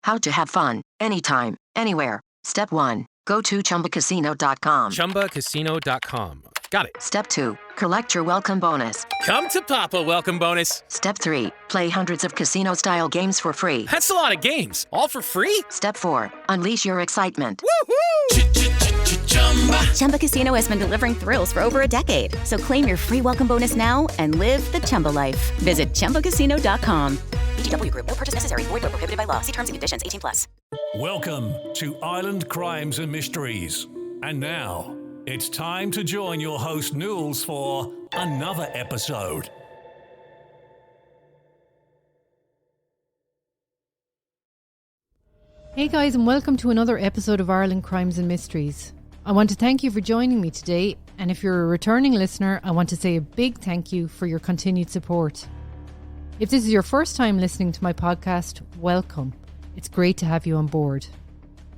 How to have fun, anytime, anywhere. Step 1. Go to ChumbaCasino.com. ChumbaCasino.com. Got it. Step 2. Collect your welcome bonus. Come to Papa welcome bonus. Step 3. Play hundreds of casino-style games for free. That's a lot of games. All for free? Step 4. Unleash your excitement. Woohoo! Chumba Casino has been delivering thrills for over a decade. So claim your free welcome bonus now and live the Chumba life. Visit ChumbaCasino.com. VGW Group. No purchase necessary. Void where prohibited by law. See terms and conditions. 18+. Welcome to Island Crimes and Mysteries. And now, it's time to join your host Nules for another episode. Hey guys, and welcome to another episode of Ireland Crimes and Mysteries. I want to thank you for joining me today, and if you're a returning listener, I want to say a big thank you for your continued support. If this is your first time listening to my podcast, welcome. It's great to have you on board.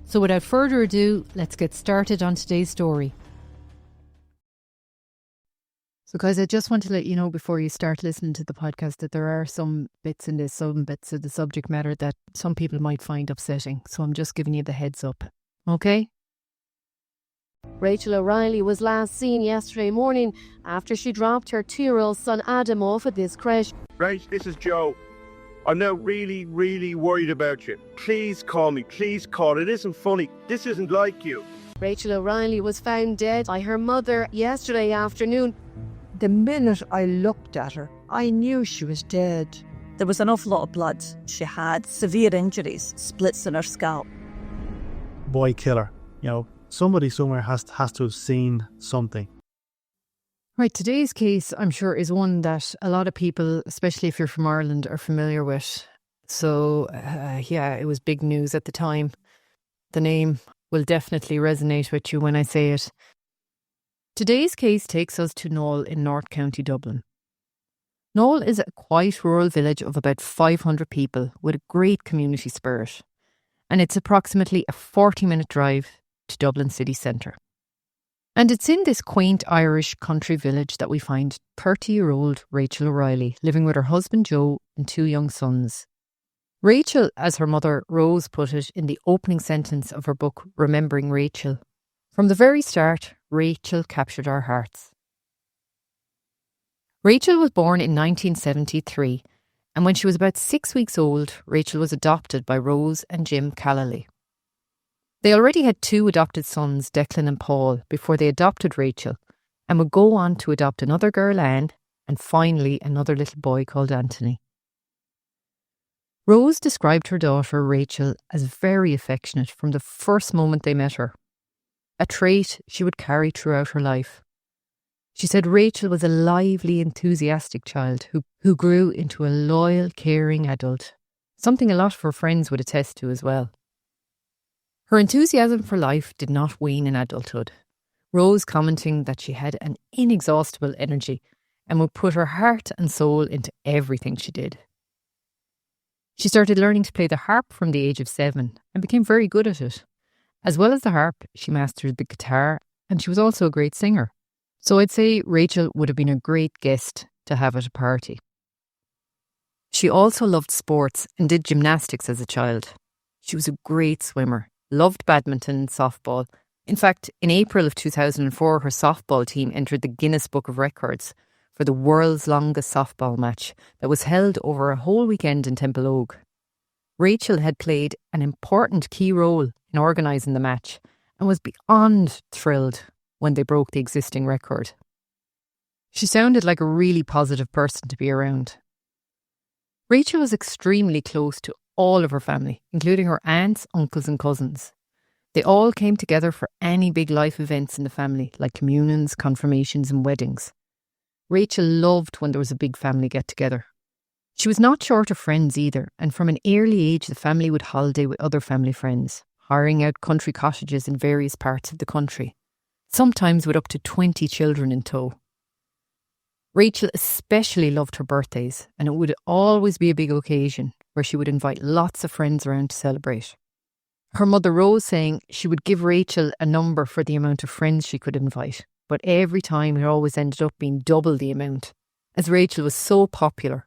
So without further ado, let's get started on today's story. So guys, I just want to let you know before you start listening to the podcast that there are some bits in this, some bits of the subject matter that some people might find upsetting. So I'm just giving you the heads up. Okay? Rachel O'Reilly was last seen yesterday morning after she dropped her 2-year-old son Adam off at this creche. Right, this is Joe. I'm now really, really worried about you. Please call me, please call. It isn't funny. This isn't like you. Rachel O'Reilly was found dead by her mother yesterday afternoon. The minute I looked at her, I knew she was dead. There was an awful lot of blood. She had severe injuries, splits in her scalp. Boy killer. You know, somebody somewhere has to have seen something. Right, today's case, I'm sure, is one that a lot of people, especially if you're from Ireland, are familiar with. So, yeah, it was big news at the time. The name will definitely resonate with you when I say it. Today's case takes us to Nules in North County, Dublin. Nules is a quiet rural village of about 500 people with a great community spirit. And it's approximately a 40-minute drive to Dublin city centre. And it's in this quaint Irish country village that we find 30-year-old Rachel O'Reilly living with her husband Joe and 2 young sons. Rachel, as her mother Rose put it in the opening sentence of her book Remembering Rachel, from the very start, Rachel captured our hearts. Rachel was born in 1973, and when she was about 6 weeks old, Rachel was adopted by Rose and Jim Callally. They already had 2 adopted sons, Declan and Paul, before they adopted Rachel, and would go on to adopt another girl, Anne, and finally another little boy called Anthony. Rose described her daughter, Rachel, as very affectionate from the first moment they met her, a trait she would carry throughout her life. She said Rachel was a lively, enthusiastic child who grew into a loyal, caring adult, something a lot of her friends would attest to as well. Her enthusiasm for life did not wane in adulthood, Rose commenting that she had an inexhaustible energy and would put her heart and soul into everything she did. She started learning to play the harp from the age of 7 and became very good at it. As well as the harp, she mastered the guitar, and she was also a great singer. So I'd say Rachel would have been a great guest to have at a party. She also loved sports and did gymnastics as a child. She was a great swimmer, loved badminton and softball. In fact, in April of 2004, her softball team entered the Guinness Book of Records for the world's longest softball match that was held over a whole weekend in Temple Ogue. Rachel had played an important key role in organising the match and was beyond thrilled when they broke the existing record. She sounded like a really positive person to be around. Rachel was extremely close to all of her family, including her aunts, uncles and cousins. They all came together for any big life events in the family, like communions, confirmations and weddings. Rachel loved when there was a big family get-together. She was not short of friends either, and from an early age the family would holiday with other family friends, hiring out country cottages in various parts of the country, sometimes with up to 20 children in tow. Rachel especially loved her birthdays, and it would always be a big occasion where she would invite lots of friends around to celebrate. Her mother Rose saying she would give Rachel a number for the amount of friends she could invite, but every time it always ended up being double the amount, as Rachel was so popular.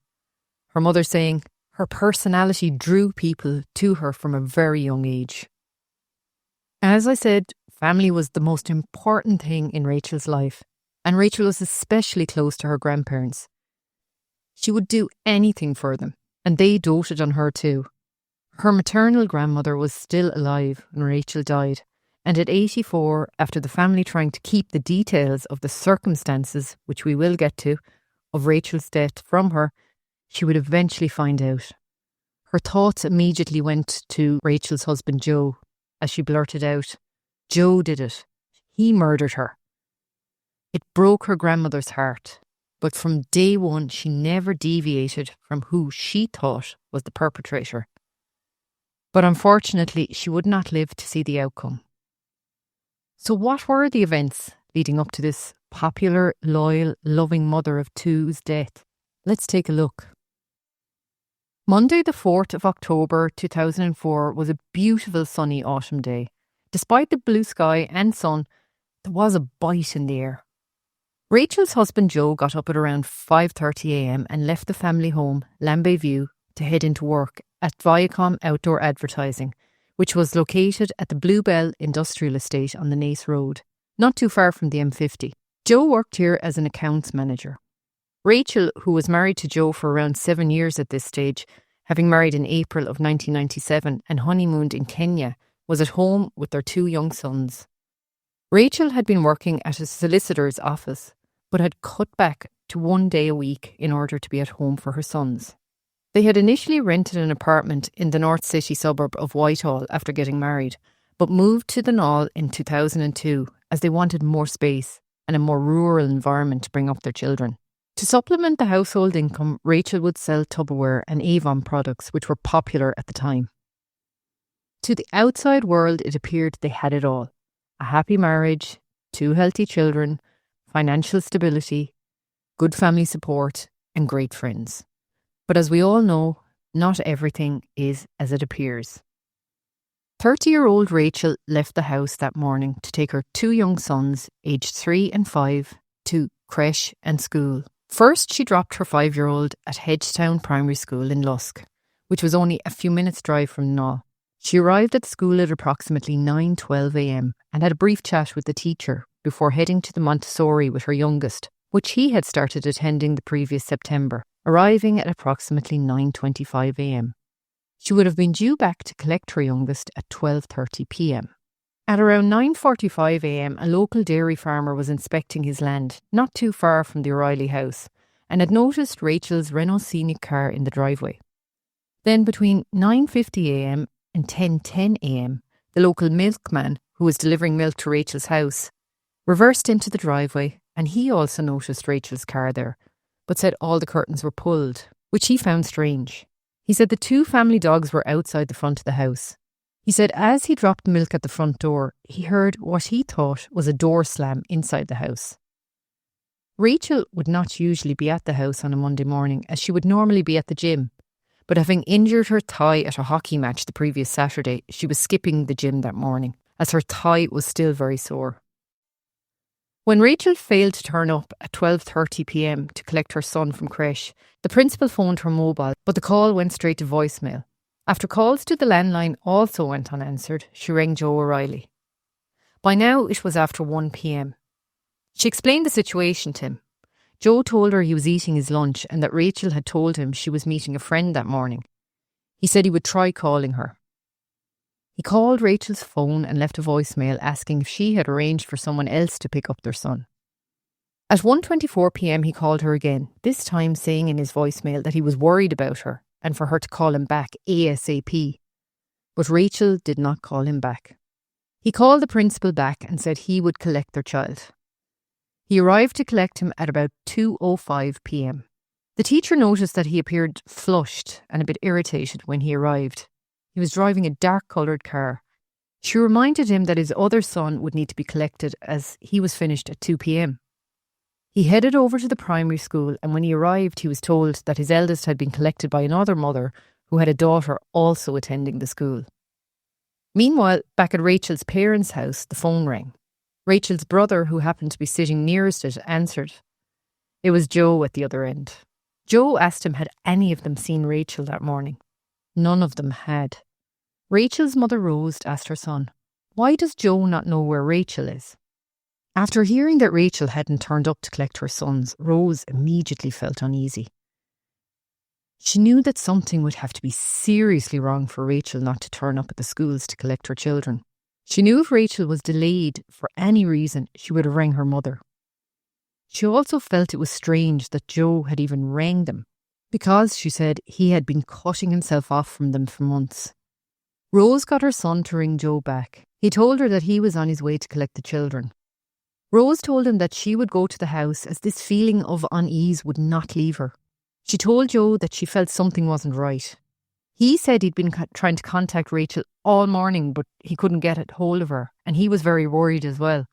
Her mother saying Her personality drew people to her from a very young age. As I said, family was the most important thing in Rachel's life, and Rachel was especially close to her grandparents. She would do anything for them, and they doted on her too. Her maternal grandmother was still alive when Rachel died, and at 84, after the family trying to keep the details of the circumstances, which we will get to, of Rachel's death from her, she would eventually find out. Her thoughts immediately went to Rachel's husband Joe, as she blurted out, "Joe did it. He murdered her." It broke her grandmother's heart, but from day one she never deviated from who she thought was the perpetrator. But unfortunately, she would not live to see the outcome. So what were the events leading up to this popular, loyal, loving mother of two's death? Let's take a look. Monday the 4th of October 2004 was a beautiful sunny autumn day. Despite the blue sky and sun, there was a bite in the air. Rachel's husband Joe got up at around 5:30 a.m. and left the family home, Lambay View, to head into work at Viacom Outdoor Advertising, which was located at the Bluebell Industrial Estate on the Naas Road, not too far from the M50. Joe worked here as an accounts manager. Rachel, who was married to Joe for around 7 years at this stage, having married in April of 1997 and honeymooned in Kenya, was at home with their 2 young sons. Rachel had been working at a solicitor's office, but had cut back to 1 day a week in order to be at home for her sons. They had initially rented an apartment in the North City suburb of Whitehall after getting married, but moved to the Nules in 2002 as they wanted more space and a more rural environment to bring up their children. To supplement the household income, Rachel would sell Tupperware and Avon products, which were popular at the time. To the outside world, it appeared they had it all. A happy marriage, 2 healthy children, financial stability, good family support, and great friends. But as we all know, not everything is as it appears. 30-year-old Rachel left the house that morning to take her 2 young sons, aged 3 and 5, to creche and school. First, she dropped her 5-year-old at Hedgetown Primary School in Lusk, which was only a few minutes' drive from Null. She arrived at the school at approximately 9:12 a.m. and had a brief chat with the teacher before heading to the Montessori with her youngest, which he had started attending the previous September, arriving at approximately 9:25 a.m. She would have been due back to collect her youngest at 12:30 p.m. At around 9:45 a.m, a local dairy farmer was inspecting his land, not too far from the O'Reilly house, and had noticed Rachel's Renault Scenic car in the driveway. Then between 9:50 a.m. and 10:10 a.m, the local milkman, who was delivering milk to Rachel's house, reversed into the driveway, and he also noticed Rachel's car there, but said all the curtains were pulled, which he found strange. He said the 2 family dogs were outside the front of the house. He said as he dropped milk at the front door, he heard what he thought was a door slam inside the house. Rachel would not usually be at the house on a Monday morning, as she would normally be at the gym, but having injured her thigh at a hockey match the previous Saturday, she was skipping the gym that morning, as her thigh was still very sore. When Rachel failed to turn up at 12:30 p.m. to collect her son from creche, the principal phoned her mobile, but the call went straight to voicemail. After calls to the landline also went unanswered, she rang Joe O'Reilly. By now it was after 1 p.m. She explained the situation to him. Joe told her he was eating his lunch and that Rachel had told him she was meeting a friend that morning. He said he would try calling her. He called Rachel's phone and left a voicemail asking if she had arranged for someone else to pick up their son. At 1:24 p.m. he called her again, this time saying in his voicemail that he was worried about her and for her to call him back ASAP. But Rachel did not call him back. He called the principal back and said he would collect their child. He arrived to collect him at about 2:05 p.m. The teacher noticed that he appeared flushed and a bit irritated when he arrived. He was driving a dark-coloured car. She reminded him that his other son would need to be collected as he was finished at 2 p.m. He headed over to the primary school, and when he arrived he was told that his eldest had been collected by another mother who had a daughter also attending the school. Meanwhile, back at Rachel's parents' house, the phone rang. Rachel's brother, who happened to be sitting nearest it, answered. It was Joe at the other end. Joe asked him had any of them seen Rachel that morning. None of them had. Rachel's mother Rose asked her son, "Why does Joe not know where Rachel is?" After hearing that Rachel hadn't turned up to collect her sons, Rose immediately felt uneasy. She knew that something would have to be seriously wrong for Rachel not to turn up at the schools to collect her children. She knew if Rachel was delayed for any reason, she would have rang her mother. She also felt it was strange that Joe had even rang them, because, she said, he had been cutting himself off from them for months. Rose got her son to ring Joe back. He told her that he was on his way to collect the children. Rose told him that she would go to the house as this feeling of unease would not leave her. She told Joe that she felt something wasn't right. He said he'd been trying to contact Rachel all morning, but he couldn't get a hold of her, and he was very worried as well.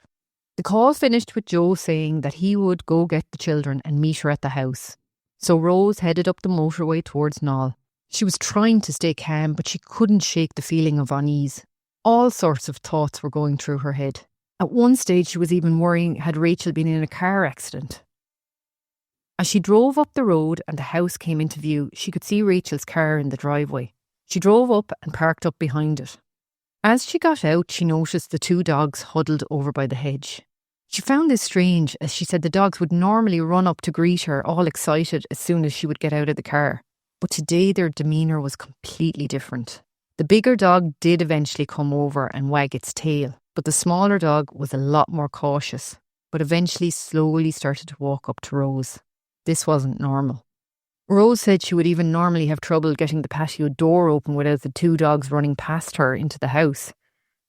The call finished with Joe saying that he would go get the children and meet her at the house. So Rose headed up the motorway towards Nules. She was trying to stay calm, but she couldn't shake the feeling of unease. All sorts of thoughts were going through her head. At one stage, she was even worrying, had Rachel been in a car accident? As she drove up the road and the house came into view, she could see Rachel's car in the driveway. She drove up and parked up behind it. As she got out, she noticed the two dogs huddled over by the hedge. She found this strange, as she said the dogs would normally run up to greet her, all excited as soon as she would get out of the car. But today their demeanour was completely different. The bigger dog did eventually come over and wag its tail, but the smaller dog was a lot more cautious, but eventually slowly started to walk up to Rose. This wasn't normal. Rose said she would even normally have trouble getting the patio door open without the two dogs running past her into the house.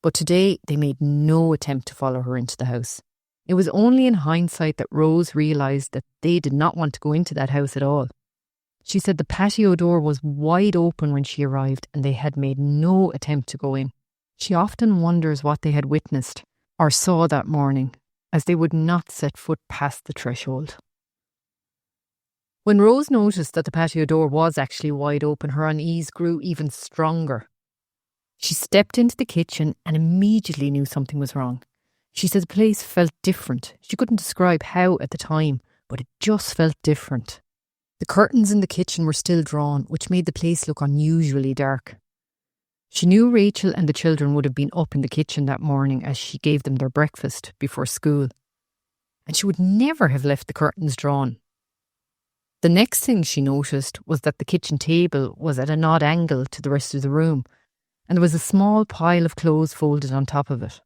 But today they made no attempt to follow her into the house. It was only in hindsight that Rose realised that they did not want to go into that house at all. She said the patio door was wide open when she arrived and they had made no attempt to go in. She often wonders what they had witnessed or saw that morning, as they would not set foot past the threshold. When Rose noticed that the patio door was actually wide open, her unease grew even stronger. She stepped into the kitchen and immediately knew something was wrong. She said the place felt different. She couldn't describe how at the time, but it just felt different. The curtains in the kitchen were still drawn, which made the place look unusually dark. She knew Rachel and the children would have been up in the kitchen that morning as she gave them their breakfast before school. And she would never have left the curtains drawn. The next thing she noticed was that the kitchen table was at an odd angle to the rest of the room, and there was a small pile of clothes folded on top of it.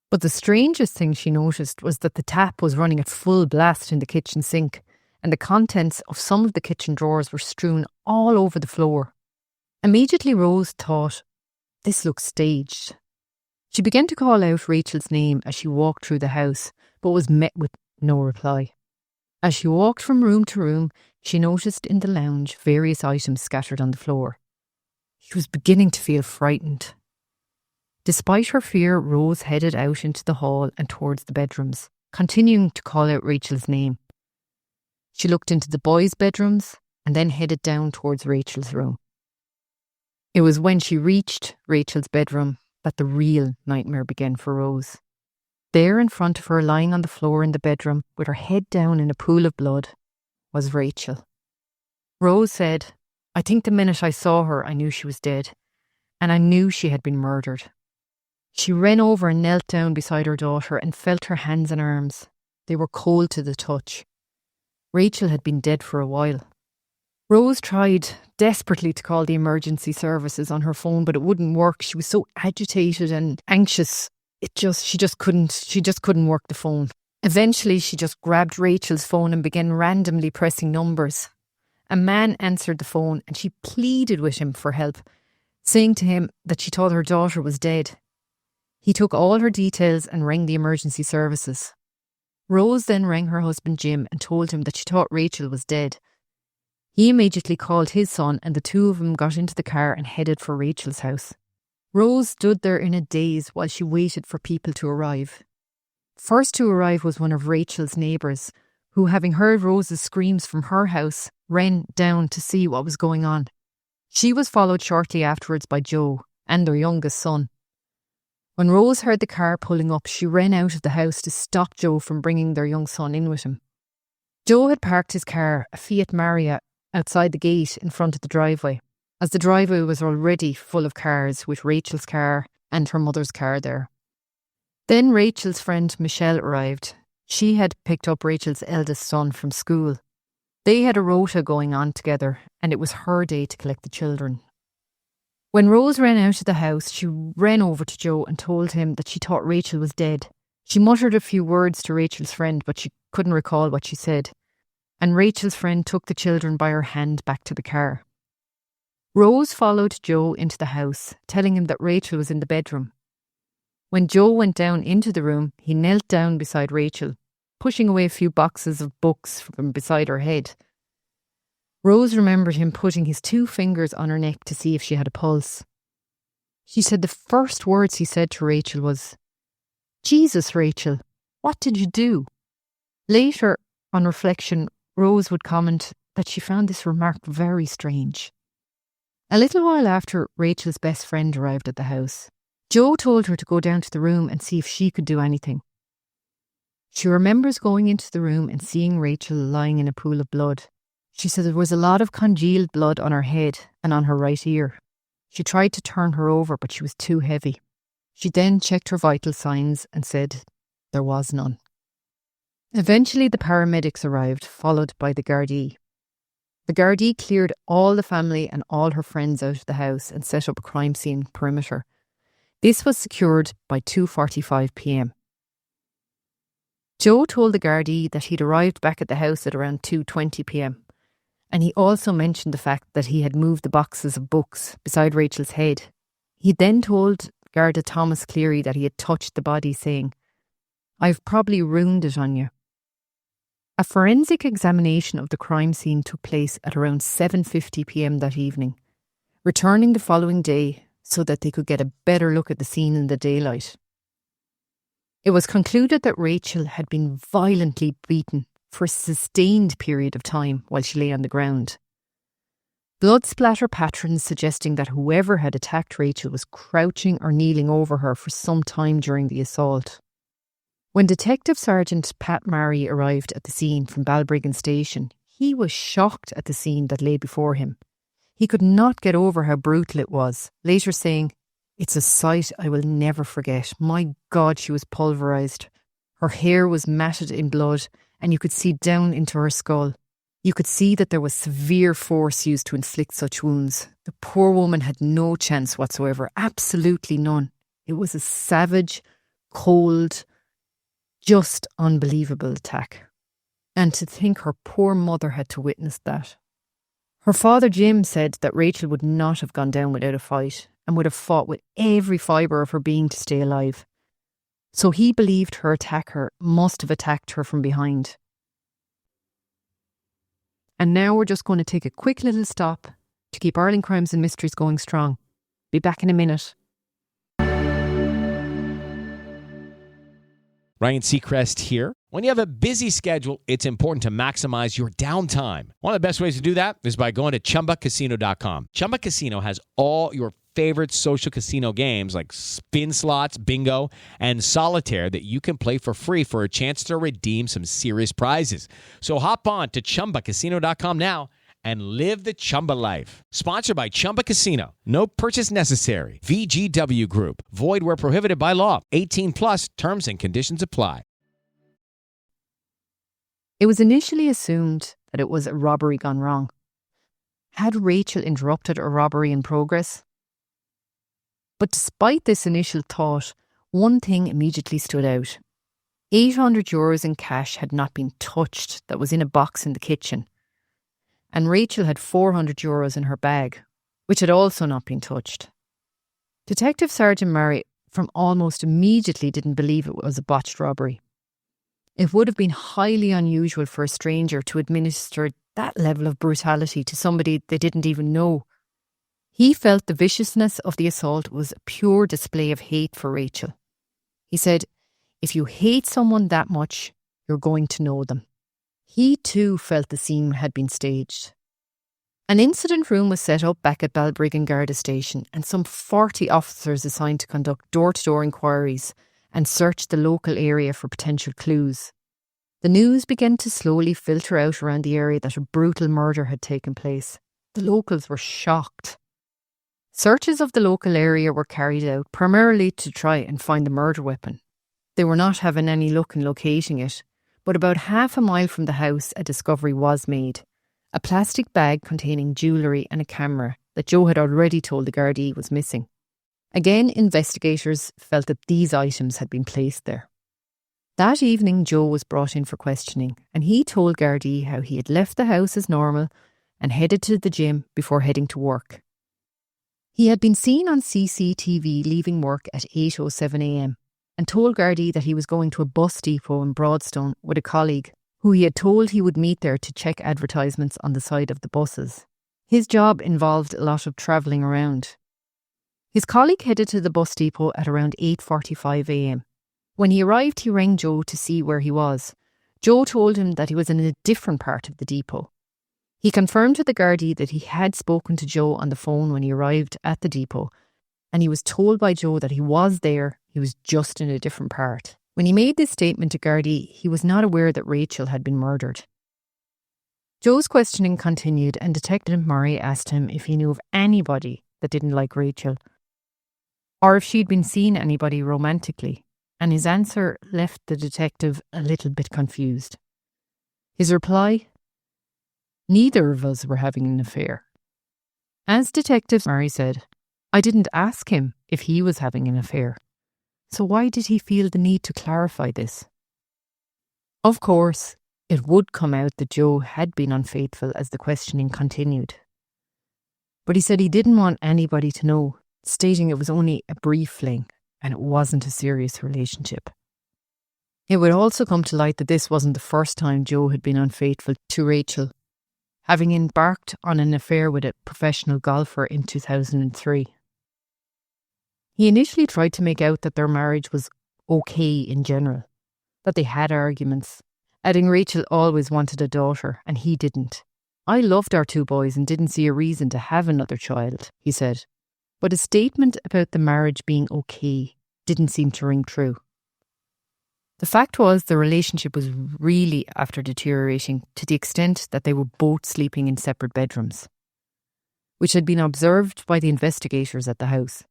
But the strangest thing she noticed was that the tap was running at full blast in the kitchen sink, and the contents of some of the kitchen drawers were strewn all over the floor. Immediately Rose thought, this looks staged. She began to call out Rachel's name as she walked through the house, but was met with no reply. As she walked from room to room, she noticed in the lounge various items scattered on the floor. She was beginning to feel frightened. Despite her fear, Rose headed out into the hall and towards the bedrooms, continuing to call out Rachel's name. She looked into the boys' bedrooms and then headed down towards Rachel's room. It was when she reached Rachel's bedroom that the real nightmare began for Rose. There in front of her, lying on the floor in the bedroom, with her head down in a pool of blood, was Rachel. Rose said, "I think the minute I saw her, I knew she was dead, and I knew she had been murdered." She ran over and knelt down beside her daughter and felt her hands and arms. They were cold to the touch. Rachel had been dead for a while. Rose tried desperately to call the emergency services on her phone, but it wouldn't work. She was so agitated and anxious. She just couldn't work the phone. Eventually, she just grabbed Rachel's phone and began randomly pressing numbers. A man answered the phone and she pleaded with him for help, saying to him that she thought her daughter was dead. He took all her details and rang the emergency services. Rose then rang her husband Jim and told him that she thought Rachel was dead. He immediately called his son and the two of them got into the car and headed for Rachel's house. Rose stood there in a daze while she waited for people to arrive. First to arrive was one of Rachel's neighbours, who, having heard Rose's screams from her house, ran down to see what was going on. She was followed shortly afterwards by Joe and their youngest son. When Rose heard the car pulling up, she ran out of the house to stop Joe from bringing their young son in with him. Joe had parked his car, a Fiat Maria, outside the gate in front of the driveway, as the driveway was already full of cars, with Rachel's car and her mother's car there. Then Rachel's friend Michelle arrived. She had picked up Rachel's eldest son from school. They had a rota going on together, and it was her day to collect the children. When Rose ran out of the house, she ran over to Joe and told him that she thought Rachel was dead. She muttered a few words to Rachel's friend, but she couldn't recall what she said. And Rachel's friend took the children by her hand back to the car. Rose followed Joe into the house, telling him that Rachel was in the bedroom. When Joe went down into the room, he knelt down beside Rachel, pushing away a few boxes of books from beside her head. Rose remembered him putting his 2 fingers on her neck to see if she had a pulse. She said the first words he said to Rachel was, "Jesus, Rachel, what did you do?" Later, on reflection, Rose would comment that she found this remark very strange. A little while after, Rachel's best friend arrived at the house. Joe told her to go down to the room and see if she could do anything. She remembers going into the room and seeing Rachel lying in a pool of blood. She said there was a lot of congealed blood on her head and on her right ear. She tried to turn her over, but she was too heavy. She then checked her vital signs and said there was none. Eventually the paramedics arrived, followed by the Gardaí. The Gardaí cleared all the family and all her friends out of the house and set up a crime scene perimeter. This was secured by 2:45 p.m. Joe told the Gardaí that he'd arrived back at the house at around 2:20 p.m. and he also mentioned the fact that he had moved the boxes of books beside Rachel's head. He then told Garda Thomas Cleary that he had touched the body, saying, "I've probably ruined it on you." A forensic examination of the crime scene took place at around 7:50 p.m. that evening, returning the following day so that they could get a better look at the scene in the daylight. It was concluded that Rachel had been violently beaten for a sustained period of time while she lay on the ground. Blood splatter patterns suggesting that whoever had attacked Rachel was crouching or kneeling over her for some time during the assault. When Detective Sergeant Pat Murray arrived at the scene from Balbriggan Station, he was shocked at the scene that lay before him. He could not get over how brutal it was, later saying, "It's a sight I will never forget. My God, she was pulverised. Her hair was matted in blood and you could see down into her skull. You could see that there was severe force used to inflict such wounds. The poor woman had no chance whatsoever, absolutely none. It was a savage, cold, just unbelievable attack. And to think her poor mother had to witness that." Her father Jim said that Rachel would not have gone down without a fight and would have fought with every fibre of her being to stay alive. So he believed her attacker must have attacked her from behind. And now we're just going to take a quick little stop to keep Ireland Crimes and Mysteries going strong. Be back in a minute. Ryan Seacrest here. When you have a busy schedule, it's important to maximize your downtime. One of the best ways to do that is by going to ChumbaCasino.com. Chumba Casino has all your favorite social casino games like spin slots, bingo, and solitaire that you can play for free for a chance to redeem some serious prizes. So hop on to ChumbaCasino.com now and live the Chumba life. Sponsored by Chumba Casino. No purchase necessary. VGW Group. Void where prohibited by law. 18 plus terms and conditions apply. It was initially assumed that it was a robbery gone wrong. Had Rachel interrupted a robbery in progress? But despite this initial thought, one thing immediately stood out. €800 in cash had not been touched that was in a box in the kitchen. And Rachel had €400 in her bag, which had also not been touched. Detective Sergeant Murray from almost immediately didn't believe it was a botched robbery. It would have been highly unusual for a stranger to administer that level of brutality to somebody they didn't even know. He felt the viciousness of the assault was a pure display of hate for Rachel. He said, "If you hate someone that much, you're going to know them." He too felt the scene had been staged. An incident room was set up back at Balbriggan Garda Station and some 40 officers assigned to conduct door-to-door inquiries and search the local area for potential clues. The news began to slowly filter out around the area that a brutal murder had taken place. The locals were shocked. Searches of the local area were carried out primarily to try and find the murder weapon. They were not having any luck in locating it, but about half a mile from the house a discovery was made. A plastic bag containing jewellery and a camera that Joe had already told the Gardaí was missing. Again, investigators felt that these items had been placed there. That evening, Joe was brought in for questioning, and he told Gardaí how he had left the house as normal and headed to the gym before heading to work. He had been seen on CCTV leaving work at 8:07 a.m. and told Gardaí that he was going to a bus depot in Broadstone with a colleague who he had told he would meet there to check advertisements on the side of the buses. His job involved a lot of travelling around. His colleague headed to the bus depot at around 8:45 a.m. When he arrived, he rang Joe to see where he was. Joe told him that he was in a different part of the depot. He confirmed to the Gardaí that he had spoken to Joe on the phone when he arrived at the depot, and he was told by Joe that he was there, he was just in a different part. When he made this statement to Gardaí, he was not aware that Rachel had been murdered. Joe's questioning continued, and Detective Murray asked him if he knew of anybody that didn't like Rachel, or if she'd been seeing anybody romantically, and his answer left the detective a little bit confused. His reply? Neither of us were having an affair. As Detective Murray said, I didn't ask him if he was having an affair. So why did he feel the need to clarify this? Of course, it would come out that Joe had been unfaithful as the questioning continued. But he said he didn't want anybody to know, stating it was only a brief fling and it wasn't a serious relationship. It would also come to light that this wasn't the first time Joe had been unfaithful to Rachel, having embarked on an affair with a professional golfer in 2003. He initially tried to make out that their marriage was okay in general, that they had arguments, adding Rachel always wanted a daughter and he didn't. I loved our two boys and didn't see a reason to have another child, he said. But a statement about the marriage being okay didn't seem to ring true. The fact was the relationship was really after deteriorating to the extent that they were both sleeping in separate bedrooms, which had been observed by the investigators at the house.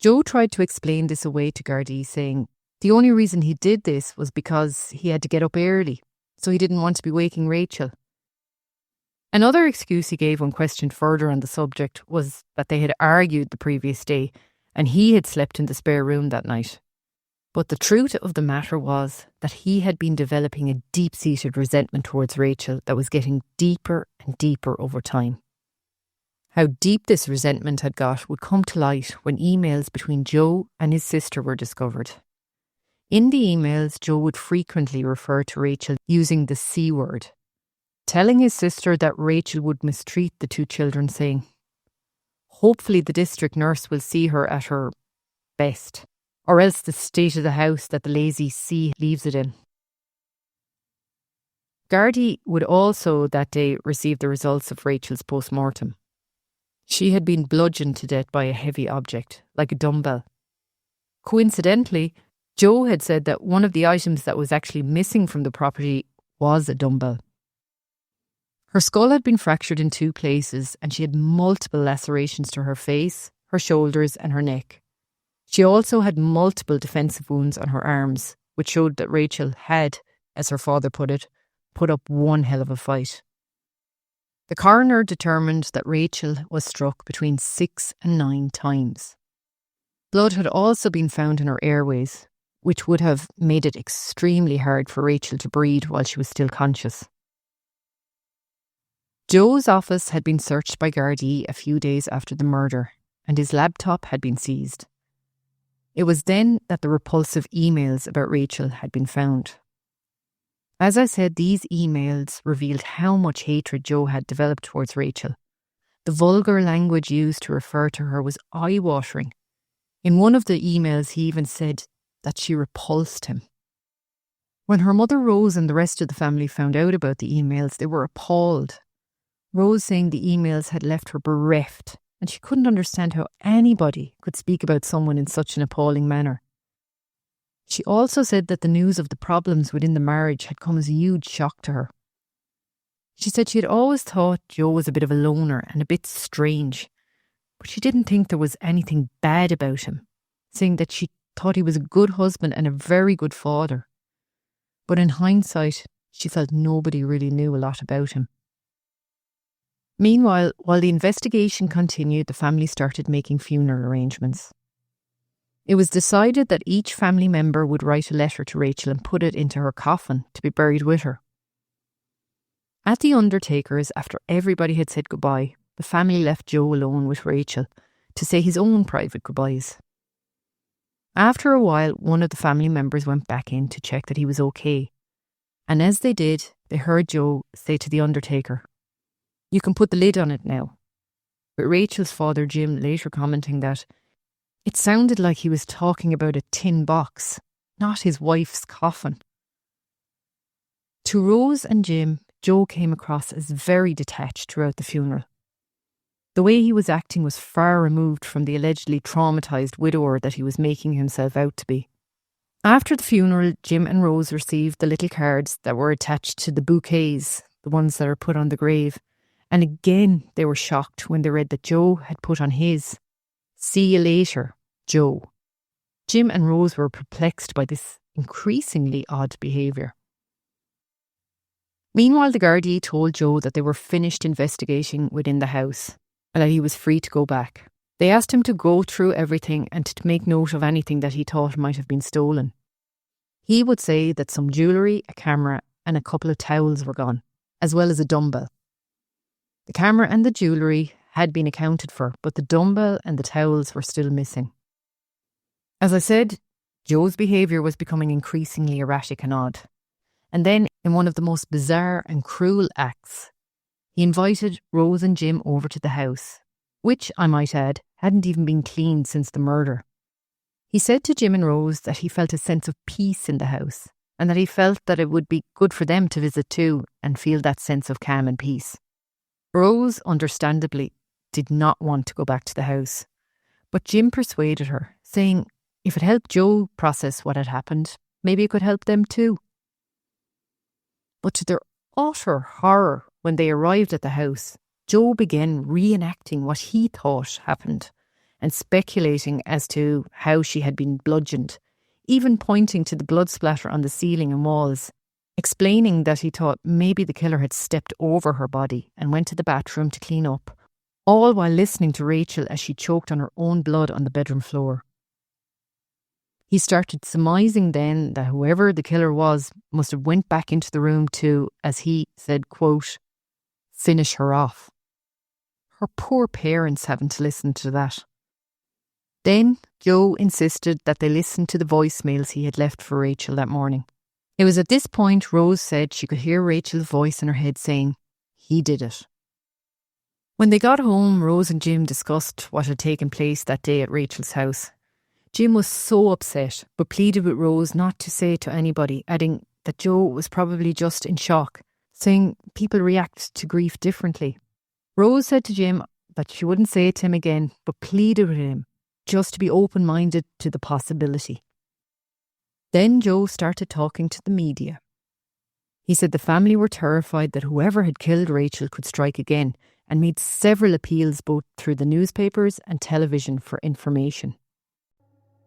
Joe tried to explain this away to Gardaí, saying the only reason he did this was because he had to get up early, so he didn't want to be waking Rachel. Another excuse he gave when questioned further on the subject was that they had argued the previous day and he had slept in the spare room that night. But the truth of the matter was that he had been developing a deep-seated resentment towards Rachel that was getting deeper and deeper over time. How deep this resentment had got would come to light when emails between Joe and his sister were discovered. In the emails, Joe would frequently refer to Rachel using the C word, telling his sister that Rachel would mistreat the two children, saying, hopefully the district nurse will see her at her best, or else the state of the house that the lazy C leaves it in. Gardaí would also that day receive the results of Rachel's post-mortem. She had been bludgeoned to death by a heavy object, like a dumbbell. Coincidentally, Joe had said that one of the items that was actually missing from the property was a dumbbell. Her skull had been fractured in 2 places and she had multiple lacerations to her face, her shoulders and her neck. She also had multiple defensive wounds on her arms, which showed that Rachel had, as her father put it, put up one hell of a fight. The coroner determined that Rachel was struck between 6 and 9 times. Blood had also been found in her airways, which would have made it extremely hard for Rachel to breathe while she was still conscious. Joe's office had been searched by Gardaí a few days after the murder, and his laptop had been seized. It was then that the repulsive emails about Rachel had been found. As I said, these emails revealed how much hatred Joe had developed towards Rachel. The vulgar language used to refer to her was eye-watering. In one of the emails, he even said that she repulsed him. When her mother Rose and the rest of the family found out about the emails, they were appalled. Rose saying the emails had left her bereft, and she couldn't understand how anybody could speak about someone in such an appalling manner. She also said that the news of the problems within the marriage had come as a huge shock to her. She said she had always thought Joe was a bit of a loner and a bit strange, but she didn't think there was anything bad about him, saying that she thought he was a good husband and a very good father. But in hindsight, she felt nobody really knew a lot about him. Meanwhile, while the investigation continued, the family started making funeral arrangements. It was decided that each family member would write a letter to Rachel and put it into her coffin to be buried with her. At the undertaker's, after everybody had said goodbye, the family left Joe alone with Rachel to say his own private goodbyes. After a while, one of the family members went back in to check that he was okay. And as they did, they heard Joe say to the undertaker, "You can put the lid on it now." With Rachel's father, Jim, later commenting that it sounded like he was talking about a tin box, not his wife's coffin. To Rose and Jim, Joe came across as very detached throughout the funeral. The way he was acting was far removed from the allegedly traumatised widower that he was making himself out to be. After the funeral, Jim and Rose received the little cards that were attached to the bouquets, the ones that are put on the grave, and again they were shocked when they read that Joe had put on his, "See you later, Joe." Jim and Rose were perplexed by this increasingly odd behaviour. Meanwhile, the Gardaí told Joe that they were finished investigating within the house and that he was free to go back. They asked him to go through everything and to make note of anything that he thought might have been stolen. He would say that some jewellery, a camera and a couple of towels were gone, as well as a dumbbell. The camera and the jewellery had been accounted for, but the dumbbell and the towels were still missing. As I said, Joe's behaviour was becoming increasingly erratic and odd. And then, in one of the most bizarre and cruel acts, he invited Rose and Jim over to the house, which, I might add, hadn't even been cleaned since the murder. He said to Jim and Rose that he felt a sense of peace in the house, and that he felt that it would be good for them to visit too and feel that sense of calm and peace. Rose, understandably, did not want to go back to the house, but Jim persuaded her, saying if it helped Joe process what had happened, maybe it could help them too. But to their utter horror, when they arrived at the house, Joe began reenacting what he thought happened and speculating as to how she had been bludgeoned, even pointing to the blood splatter on the ceiling and walls, explaining that he thought maybe the killer had stepped over her body and went to the bathroom to clean up, all while listening to Rachel as she choked on her own blood on the bedroom floor. He started surmising then that whoever the killer was must have went back into the room to, as he said, quote, "finish her off." Her poor parents having to listen to that. Then Joe insisted that they listen to the voicemails he had left for Rachel that morning. It was at this point Rose said she could hear Rachel's voice in her head saying, "He did it." When they got home, Rose and Jim discussed what had taken place that day at Rachel's house. Jim was so upset, but pleaded with Rose not to say it to anybody, adding that Joe was probably just in shock, saying people react to grief differently. Rose said to Jim that she wouldn't say it to him again, but pleaded with him just to be open-minded to the possibility. Then Joe started talking to the media. He said the family were terrified that whoever had killed Rachel could strike again, and made several appeals both through the newspapers and television for information.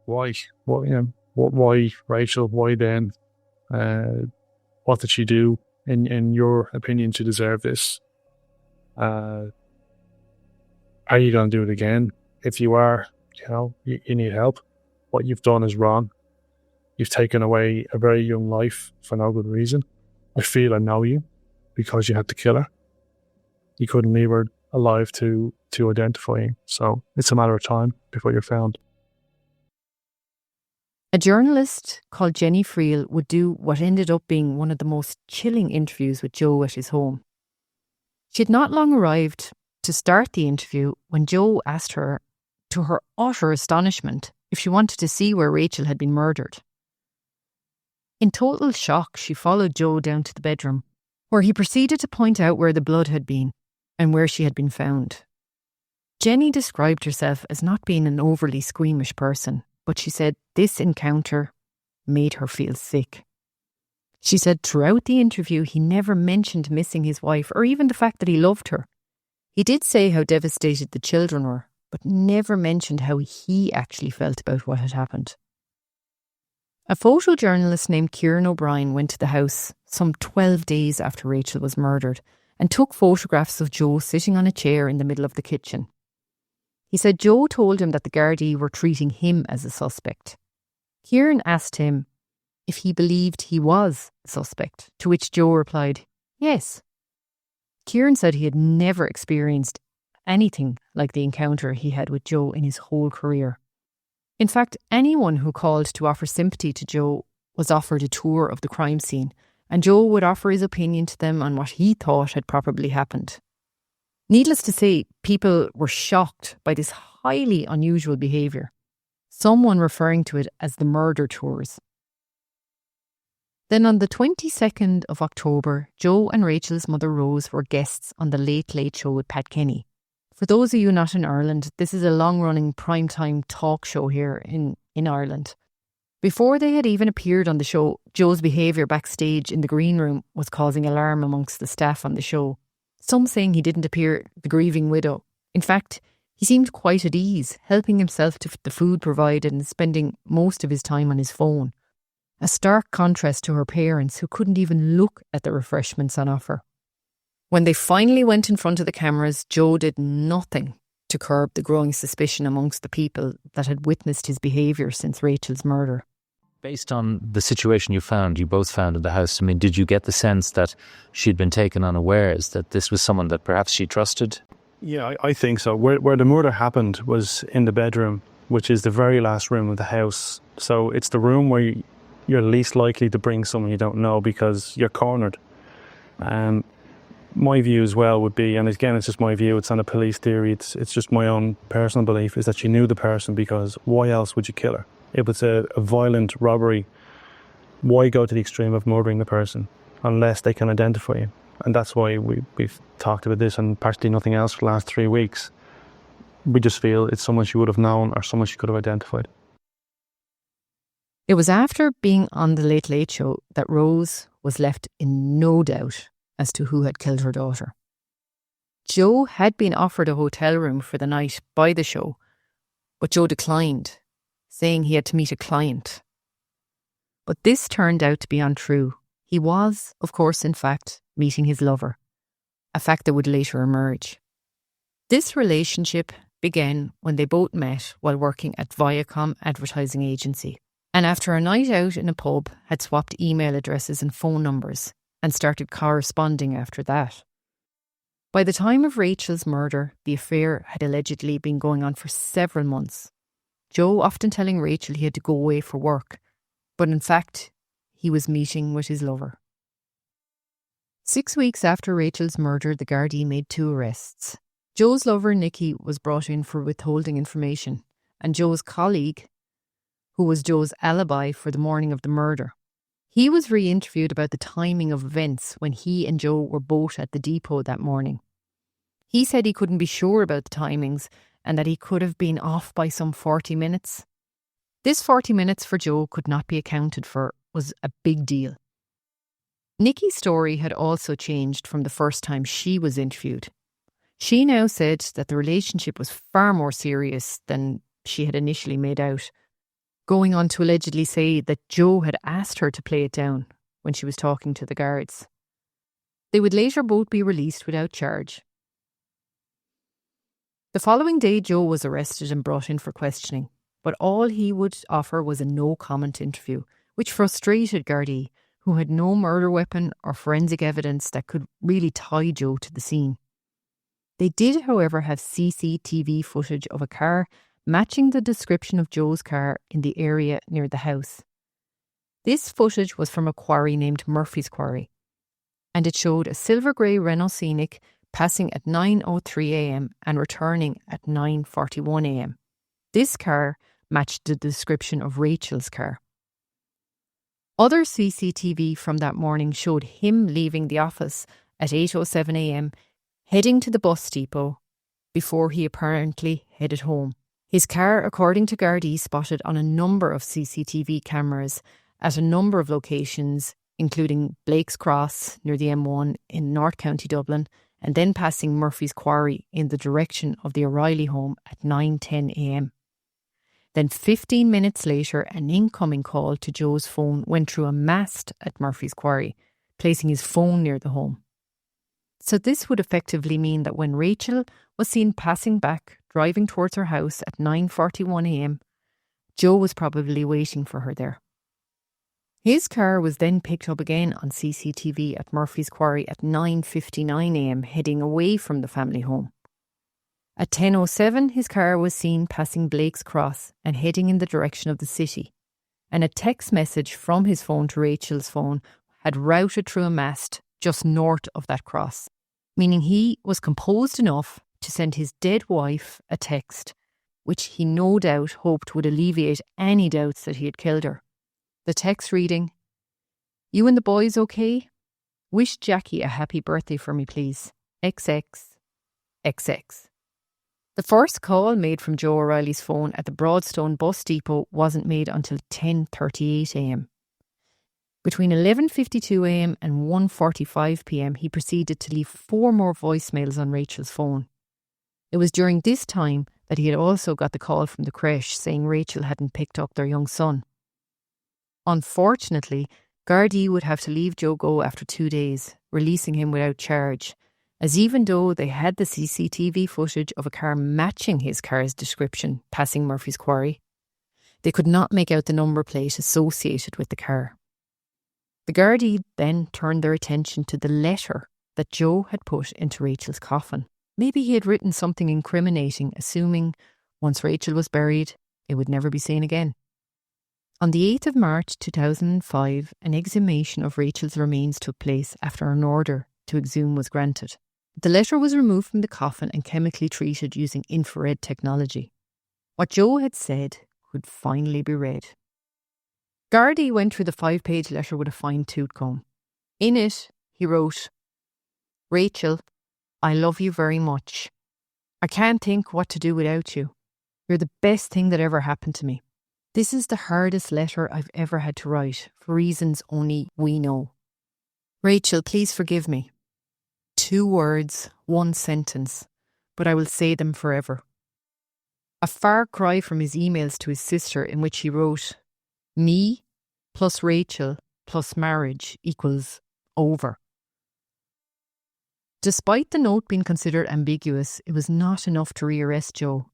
Why? Why Rachel? Why then? What did she do, in your opinion, to deserve this? Are you going to do it again? If you are, you need help. What you've done is wrong. You've taken away a very young life for no good reason. I feel I know you because you had to kill her. You couldn't leave her alive to identify you. So it's a matter of time before you're found. A journalist called Jenny Friel would do what ended up being one of the most chilling interviews with Joe at his home. She had not long arrived to start the interview when Joe asked her, to her utter astonishment, if she wanted to see where Rachel had been murdered. In total shock, she followed Joe down to the bedroom, where he proceeded to point out where the blood had been and where she had been found. Jenny described herself as not being an overly squeamish person, but she said this encounter made her feel sick. She said throughout the interview he never mentioned missing his wife or even the fact that he loved her. He did say how devastated the children were, but never mentioned how he actually felt about what had happened. A photojournalist named Kieran O'Brien went to the house some 12 days after Rachel was murdered and took photographs of Joe sitting on a chair in the middle of the kitchen. He said Joe told him that the Gardaí were treating him as a suspect. Kieran asked him if he believed he was a suspect, to which Joe replied, yes. Kieran said he had never experienced anything like the encounter he had with Joe in his whole career. In fact, anyone who called to offer sympathy to Joe was offered a tour of the crime scene, and Joe would offer his opinion to them on what he thought had probably happened. Needless to say, people were shocked by this highly unusual behaviour, someone referring to it as the murder tours. Then on the 22nd of October, Joe and Rachel's mother Rose were guests on the Late Late Show with Pat Kenny. For those of you not in Ireland, this is a long-running primetime talk show here in Ireland. Before they had even appeared on the show, Joe's behaviour backstage in the green room was causing alarm amongst the staff on the show. Some saying he didn't appear the grieving widow. In fact, he seemed quite at ease, helping himself to the food provided and spending most of his time on his phone. A stark contrast to her parents, who couldn't even look at the refreshments on offer. When they finally went in front of the cameras, Joe did nothing to curb the growing suspicion amongst the people that had witnessed his behaviour since Rachel's murder. Based on the situation you both found in the house, I mean, did you get the sense that she'd been taken unawares, that this was someone that perhaps she trusted? Yeah, I think so. Where the murder happened was in the bedroom, which is the very last room of the house. So it's the room where you're least likely to bring someone you don't know because you're cornered. My view as well would be, and again, it's just my view, it's not a police theory, it's just my own personal belief, is that she knew the person, because why else would you kill her? If it's a violent robbery, why go to the extreme of murdering the person unless they can identify you? And that's why we've talked about this and practically nothing else for the last 3 weeks. We just feel it's someone she would have known or someone she could have identified. It was after being on the Late Late Show that Rose was left in no doubt as to who had killed her daughter. Joe had been offered a hotel room for the night by the show, but Joe declined, saying he had to meet a client. But this turned out to be untrue. He was, of course, in fact, meeting his lover, a fact that would later emerge. This relationship began when they both met while working at Viacom advertising agency, and after a night out in a pub had swapped email addresses and phone numbers and started corresponding after that. By the time of Rachel's murder, the affair had allegedly been going on for several months. Joe often telling Rachel he had to go away for work, but in fact, he was meeting with his lover. 6 weeks after Rachel's murder, the Gardaí made 2 arrests. Joe's lover, Nikki, was brought in for withholding information, and Joe's colleague, who was Joe's alibi for the morning of the murder. He was re-interviewed about the timing of events when he and Joe were both at the depot that morning. He said he couldn't be sure about the timings and that he could have been off by some 40 minutes. This 40 minutes for Joe could not be accounted for was a big deal. Nikki's story had also changed from the first time she was interviewed. She now said that the relationship was far more serious than she had initially made out, going on to allegedly say that Joe had asked her to play it down when she was talking to the guards. They would later both be released without charge. The following day, Joe was arrested and brought in for questioning, but all he would offer was a no-comment interview, which frustrated Gardaí, who had no murder weapon or forensic evidence that could really tie Joe to the scene. They did, however, have CCTV footage of a car matching the description of Joe's car in the area near the house. This footage was from a quarry named Murphy's Quarry, and it showed a silver grey Renault Scenic passing at 9:03 a.m. and returning at 9:41 a.m. This car matched the description of Rachel's car. Other CCTV from that morning showed him leaving the office at 8:07 a.m, heading to the bus depot before he apparently headed home. His car, according to Gardaí, spotted on a number of CCTV cameras at a number of locations, including Blake's Cross near the M1 in North County Dublin, and then passing Murphy's Quarry in the direction of the O'Reilly home at 9:10 a.m. Then 15 minutes later, an incoming call to Joe's phone went through a mast at Murphy's Quarry, placing his phone near the home. So this would effectively mean that when Rachel was seen passing back, driving towards her house at 9:41 a.m, Joe was probably waiting for her there. His car was then picked up again on CCTV at Murphy's Quarry at 9:59 a.m, heading away from the family home. At 10:07, his car was seen passing Blake's Cross and heading in the direction of the city, and a text message from his phone to Rachel's phone had routed through a mast just north of that cross, meaning he was composed enough to send his dead wife a text, which he no doubt hoped would alleviate any doubts that he had killed her. The text reading, "You and the boys okay? Wish Jackie a happy birthday for me, please. XX. XX." The first call made from Joe O'Reilly's phone at the Broadstone bus depot wasn't made until 10:38 a.m. Between 11:52 a.m. and 1:45 p.m, he proceeded to leave 4 more voicemails on Rachel's phone. It was during this time that he had also got the call from the creche saying Rachel hadn't picked up their young son. Unfortunately, Gardaí would have to leave Joe go after 2 days, releasing him without charge, as even though they had the CCTV footage of a car matching his car's description passing Murphy's Quarry, they could not make out the number plate associated with the car. The Gardaí then turned their attention to the letter that Joe had put into Rachel's coffin. Maybe he had written something incriminating, assuming once Rachel was buried, it would never be seen again. On the 8th of March 2005, an exhumation of Rachel's remains took place after an order to exhume was granted. The letter was removed from the coffin and chemically treated using infrared technology. What Joe had said could finally be read. Gardaí went through the 5-page letter with a fine-tooth comb. In it, he wrote, "Rachel, I love you very much. I can't think what to do without you. You're the best thing that ever happened to me. This is the hardest letter I've ever had to write, for reasons only we know. Rachel, please forgive me. 2 words, 1 sentence, but I will say them forever." A far cry from his emails to his sister, in which he wrote, "Me plus Rachel plus marriage equals over." Despite the note being considered ambiguous, it was not enough to rearrest Joe.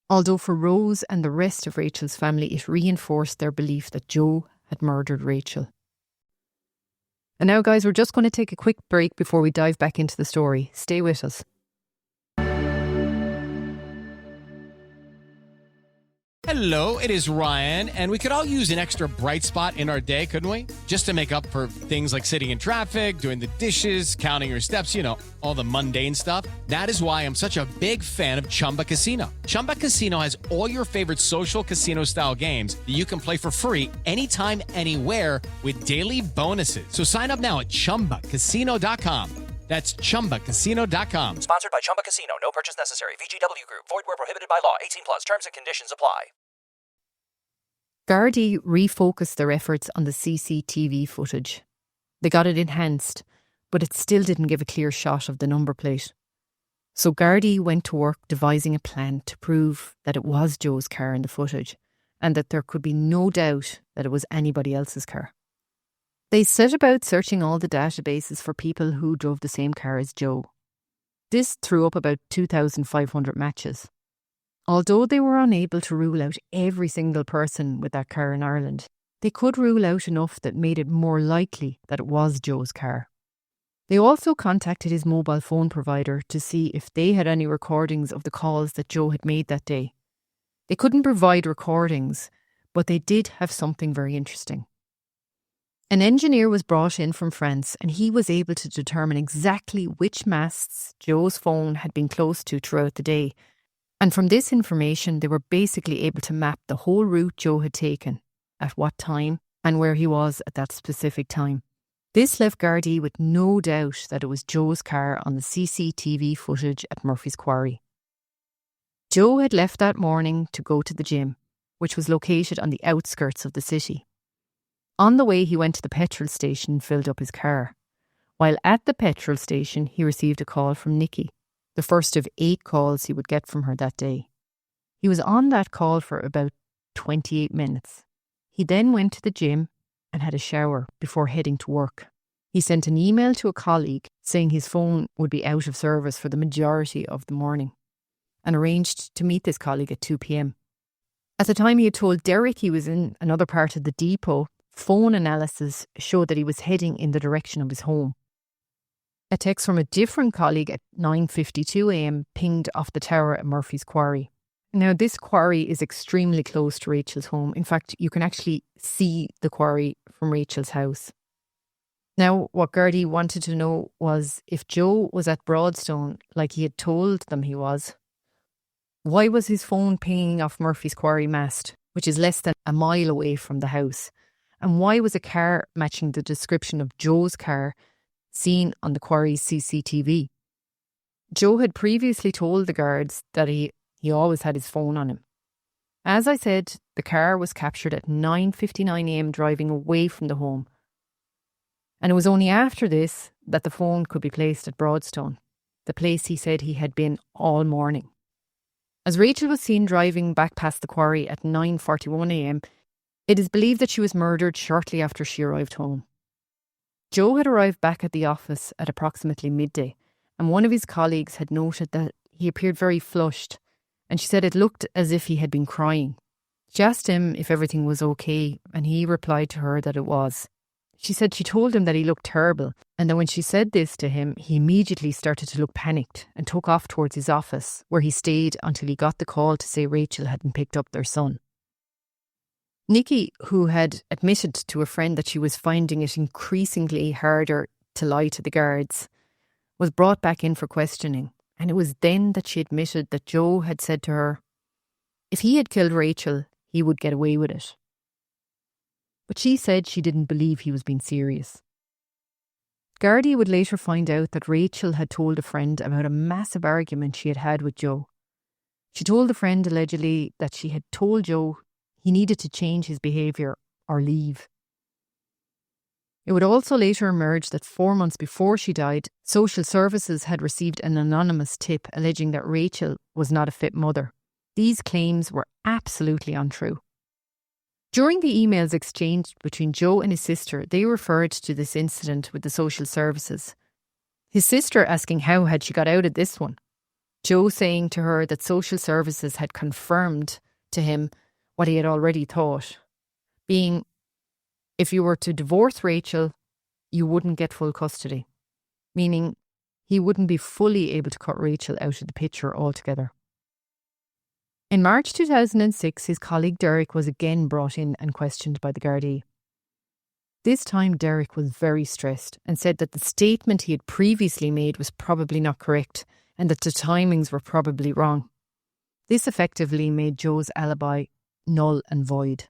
Although for Rose and the rest of Rachel's family, it reinforced their belief that Joe had murdered Rachel. And now, guys, we're just going to take a quick break before we dive back into the story. Stay with us. Hello, it is Ryan, and we could all use an extra bright spot in our day, couldn't we? Just to make up for things like sitting in traffic, doing the dishes, counting your steps, all the mundane stuff. That is why I'm such a big fan of Chumba Casino. Chumba Casino has all your favorite social casino-style games that you can play for free anytime, anywhere with daily bonuses. So sign up now at ChumbaCasino.com. That's ChumbaCasino.com. Sponsored by Chumba Casino. No purchase necessary. VGW Group. Void where prohibited by law. 18 plus. Terms and conditions apply. Gardaí refocused their efforts on the CCTV footage. They got it enhanced, but it still didn't give a clear shot of the number plate. So Gardaí went to work devising a plan to prove that it was Joe's car in the footage, and that there could be no doubt that it was anybody else's car. They set about searching all the databases for people who drove the same car as Joe. This threw up about 2,500 matches. Although they were unable to rule out every single person with that car in Ireland, they could rule out enough that made it more likely that it was Joe's car. They also contacted his mobile phone provider to see if they had any recordings of the calls that Joe had made that day. They couldn't provide recordings, but they did have something very interesting. An engineer was brought in from France, and he was able to determine exactly which masts Joe's phone had been close to throughout the day. And from this information, they were basically able to map the whole route Joe had taken, at what time, and where he was at that specific time. This left Gardaí with no doubt that it was Joe's car on the CCTV footage at Murphy's Quarry. Joe had left that morning to go to the gym, which was located on the outskirts of the city. On the way, he went to the petrol station and filled up his car. While at the petrol station, he received a call from Nikki, the first of 8 calls he would get from her that day. He was on that call for about 28 minutes. He then went to the gym and had a shower before heading to work. He sent an email to a colleague saying his phone would be out of service for the majority of the morning and arranged to meet this colleague at 2 p.m. At the time he had told Derek he was in another part of the depot, phone analysis showed that he was heading in the direction of his home. A text from a different colleague at 9:52 a.m. pinged off the tower at Murphy's Quarry. Now, this quarry is extremely close to Rachel's home. In fact, you can actually see the quarry from Rachel's house. Now, what Gardaí wanted to know was if Joe was at Broadstone like he had told them he was, why was his phone pinging off Murphy's Quarry mast, which is less than a mile away from the house? And why was a car matching the description of Joe's car seen on the quarry's CCTV? Joe had previously told the guards that he always had his phone on him. As I said, the car was captured at 9:59 a.m. driving away from the home. And it was only after this that the phone could be placed at Broadstone, the place he said he had been all morning. As Rachel was seen driving back past the quarry at 9:41 a.m, it is believed that she was murdered shortly after she arrived home. Joe had arrived back at the office at approximately midday, and one of his colleagues had noted that he appeared very flushed, and she said it looked as if he had been crying. She asked him if everything was okay, and he replied to her that it was. She said she told him that he looked terrible, and that when she said this to him, he immediately started to look panicked and took off towards his office, where he stayed until he got the call to say Rachel hadn't picked up their son. Nikki, who had admitted to a friend that she was finding it increasingly harder to lie to the guards, was brought back in for questioning, and it was then that she admitted that Joe had said to her, if he had killed Rachel, he would get away with it. But she said she didn't believe he was being serious. Gardaí would later find out that Rachel had told a friend about a massive argument she had had with Joe. She told the friend allegedly that she had told Joe he needed to change his behaviour or leave. It would also later emerge that 4 months before she died, social services had received an anonymous tip alleging that Rachel was not a fit mother. These claims were absolutely untrue. During the emails exchanged between Joe and his sister, they referred to this incident with the social services. His sister asking how had she got out of this one. Joe saying to her that social services had confirmed to him what he had already thought, being, if you were to divorce Rachel, you wouldn't get full custody, meaning he wouldn't be fully able to cut Rachel out of the picture altogether. In March 2006, his colleague Derek was again brought in and questioned by the Gardaí. This time Derek was very stressed and said that the statement he had previously made was probably not correct and that the timings were probably wrong. This effectively made Joe's alibi null and void.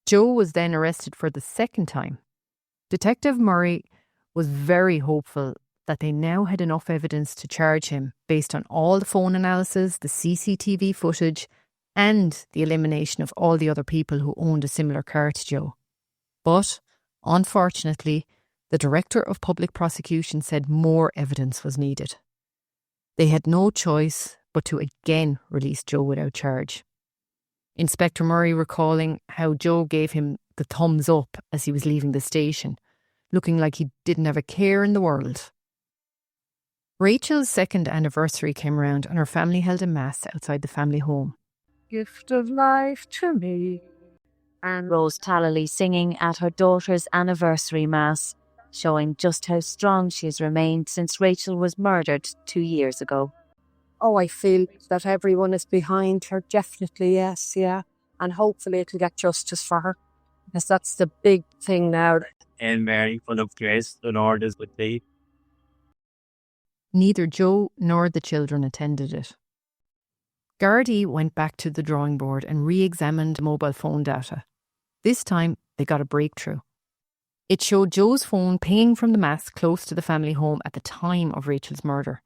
Joe was then arrested for the second time. Detective Murray was very hopeful that they now had enough evidence to charge him based on all the phone analysis, the CCTV footage, and the elimination of all the other people who owned a similar car to Joe. But, unfortunately, the Director of Public Prosecution said more evidence was needed. They had no choice but to again release Joe without charge. Inspector Murray recalling how Joe gave him the thumbs up as he was leaving the station, looking like he didn't have a care in the world. Rachel's second anniversary came around and her family held a mass outside the family home. Gift of life to me. And Rose Talley singing at her daughter's anniversary mass, showing just how strong she has remained since Rachel was murdered 2 years ago. Oh, I feel that everyone is behind her, definitely, yes, yeah. And hopefully it'll get justice for her, because that's the big thing now. And Mary, full of grace, the Lord is with thee. Neither Joe nor the children attended it. Gardaí went back to the drawing board and re-examined mobile phone data. This time, they got a breakthrough. It showed Joe's phone pinging from the mast close to the family home at the time of Rachel's murder.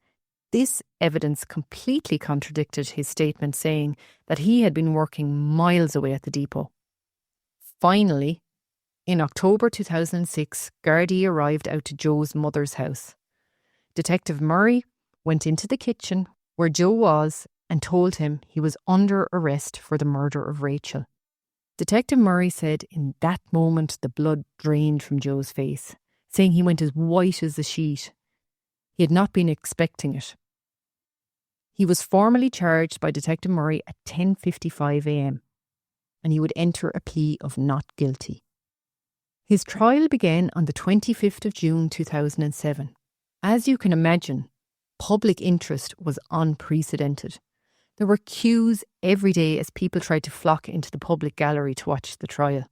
This evidence completely contradicted his statement saying that he had been working miles away at the depot. Finally, in October 2006, Gardaí arrived out to Joe's mother's house. Detective Murray went into the kitchen where Joe was and told him he was under arrest for the murder of Rachel. Detective Murray said in that moment the blood drained from Joe's face, saying he went as white as a sheet. He had not been expecting it. He was formally charged by Detective Murray at 10:55 a.m. and he would enter a plea of not guilty. His trial began on the 25th of June 2007. As you can imagine, public interest was unprecedented. There were queues every day as people tried to flock into the public gallery to watch the trial.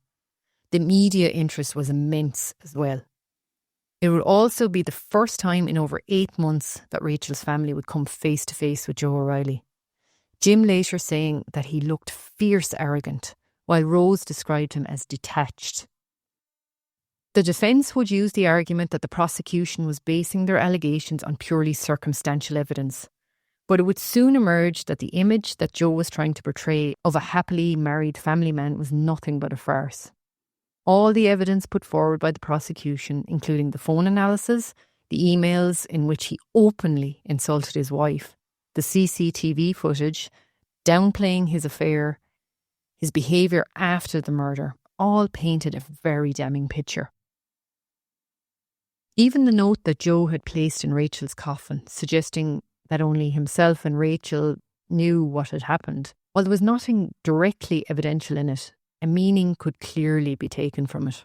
The media interest was immense as well. It would also be the first time in over 8 months that Rachel's family would come face to face with Joe O'Reilly. Jim later saying that he looked fierce arrogant, while Rose described him as detached. The defence would use the argument that the prosecution was basing their allegations on purely circumstantial evidence. But it would soon emerge that the image that Joe was trying to portray of a happily married family man was nothing but a farce. All the evidence put forward by the prosecution, including the phone analysis, the emails in which he openly insulted his wife, the CCTV footage, downplaying his affair, his behaviour after the murder, all painted a very damning picture. Even the note that Joe had placed in Rachel's coffin, suggesting that only himself and Rachel knew what had happened, while there was nothing directly evidential in it, a meaning could clearly be taken from it.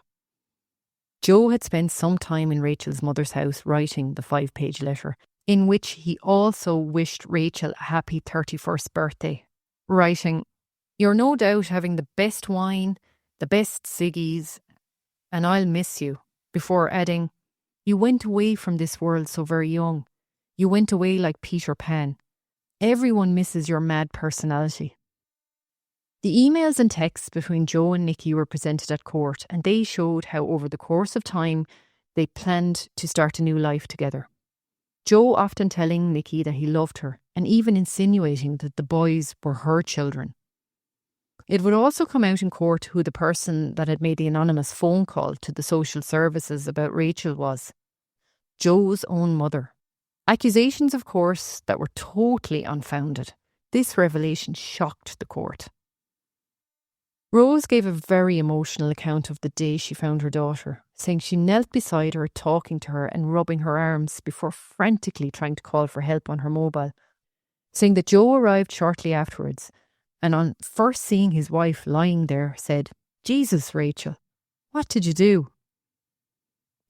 Joe had spent some time in Rachel's mother's house writing the 5-page letter, in which he also wished Rachel a happy 31st birthday, writing, "You're no doubt having the best wine, the best ciggies, and I'll miss you," before adding, "You went away from this world so very young. You went away like Peter Pan. Everyone misses your mad personality." The emails and texts between Joe and Nikki were presented at court, and they showed how over the course of time they planned to start a new life together. Joe often telling Nikki that he loved her and even insinuating that the boys were her children. It would also come out in court who the person that had made the anonymous phone call to the social services about Rachel was. Joe's own mother. Accusations, of course, that were totally unfounded. This revelation shocked the court. Rose gave a very emotional account of the day she found her daughter, saying she knelt beside her, talking to her and rubbing her arms before frantically trying to call for help on her mobile, saying that Joe arrived shortly afterwards and on first seeing his wife lying there said, "Jesus, Rachel, what did you do?"